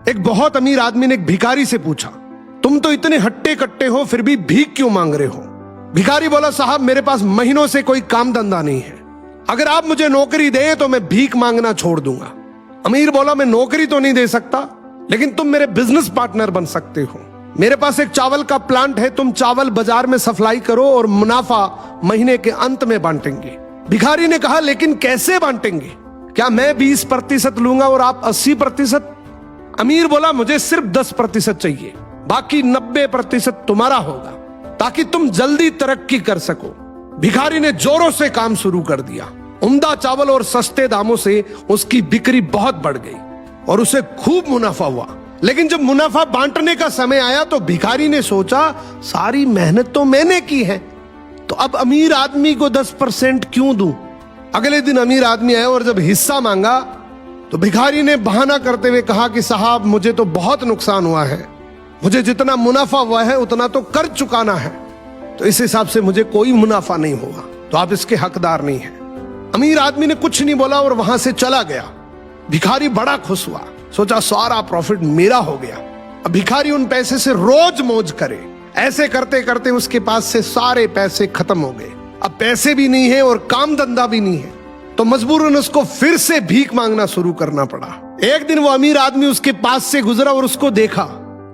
एक बहुत अमीर आदमी ने एक भिखारी से पूछा, तुम तो इतने हट्टे कट्टे हो फिर भी भीख क्यों मांग रहे हो? भिखारी बोला, साहब मेरे पास महीनों से कोई काम धंधा नहीं है, अगर आप मुझे नौकरी दें तो मैं भीख मांगना छोड़ दूंगा। अमीर बोला, मैं नौकरी तो नहीं दे सकता, लेकिन तुम मेरे बिजनेस पार्टनर बन सकते हो। मेरे पास एक चावल का प्लांट है, तुम चावल बाजार में सप्लाई करो और मुनाफा महीने के अंत में बांटेंगे। भिखारी ने कहा, लेकिन कैसे बांटेंगे? क्या मैं 20% लूंगा और आप 80%? अमीर बोला, मुझे सिर्फ 10% चाहिए, बाकी 90% तुम्हारा होगा, ताकि तुम जल्दी तरक्की कर सको। भिखारी ने जोरों से काम शुरू कर दिया। उम्दा चावल और सस्ते दामों से उसकी बिक्री बहुत बढ़ गई और उसे खूब मुनाफा हुआ। लेकिन जब मुनाफा बांटने का समय आया तो भिखारी ने सोचा, सारी मेहनत तो मैंने की है, तो अब अमीर आदमी को 10% क्यों दूं? अगले दिन अमीर आदमी आया और जब हिस्सा मांगा तो भिखारी ने बहाना करते हुए कहा कि साहब मुझे तो बहुत नुकसान हुआ है, मुझे जितना मुनाफा हुआ है उतना तो कर चुकाना है, तो इस हिसाब से मुझे कोई मुनाफा नहीं होगा, तो आप इसके हकदार नहीं हैं। अमीर आदमी ने कुछ नहीं बोला और वहां से चला गया। भिखारी बड़ा खुश हुआ, सोचा सारा प्रॉफिट मेरा हो गया। अब भिखारी उन पैसे से रोज मौज करे। ऐसे करते करते उसके पास से सारे पैसे खत्म हो गए। अब पैसे भी नहीं है और काम धंधा भी नहीं है, तो मजबूरन उसको फिर से भीख मांगना शुरू करना पड़ा। एक दिन वो अमीर आदमी उसके पास से गुजरा और उसको देखा,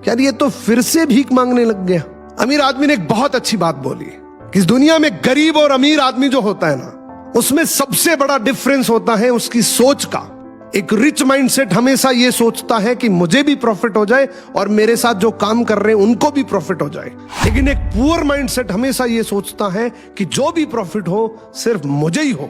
क्या ये तो फिर से भीख मांगने लग गया। अमीर आदमी ने एक बहुत अच्छी बात बोली कि इस दुनिया में गरीब और अमीर आदमी जो होता है ना, उसमें सबसे बड़ा डिफरेंस होता है उसकी सोच का। एक रिच माइंडसेट हमेशा ये सोचता है कि मुझे भी प्रॉफिट हो जाए और मेरे साथ जो काम कर रहे हैं उनको भी प्रॉफिट हो जाए, लेकिन एक पुअर माइंडसेट हमेशा ये सोचता है कि जो भी प्रॉफिट हो सिर्फ मुझे ही हो।